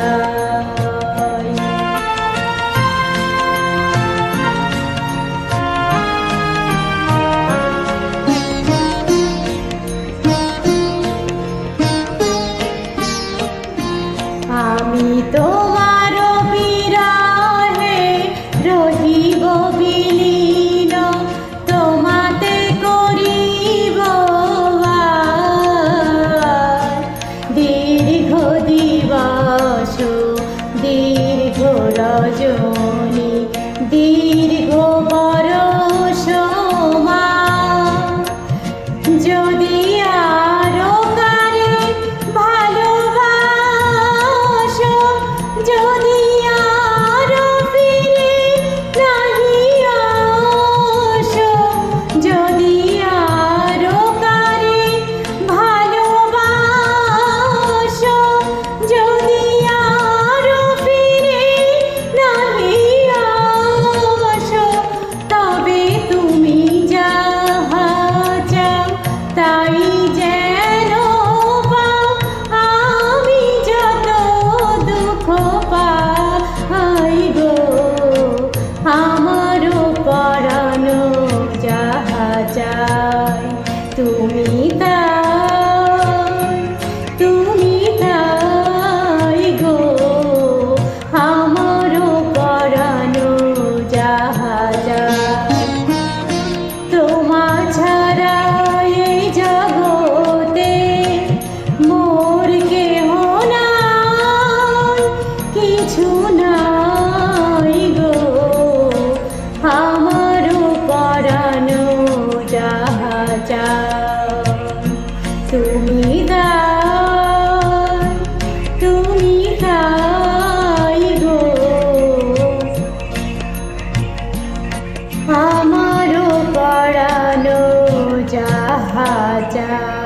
যায়। আমি তোমার বিরহে রহিব বিলীন, তোমাতে করিব দীর্ঘ দিবস দীর্ঘ রজনী দীর্ঘ বরষ যদি আরো কারে ভালোবাসো, যদি আরো ফিরে নাহি আসো, যদি আরো কারে ভালোবাসো, যদি আরো ফিরে নাহি আসো, তবে তুমি যাহা চাও তাই যেন পাও। আমি যত দুঃখ পাই গো, আমারও পরানো যাহা চাই তুমি তাই, তুমি তাই গো, আমারও পরানো যাহা চাই। তোমার ছাড়া এই জগতে মোর কেহ নাই, কিছু নাই গো, আমারও পরানো যাহা চাই তুমি তাই, তুমি তাই গো, আমারও পরানো যাহা চাই।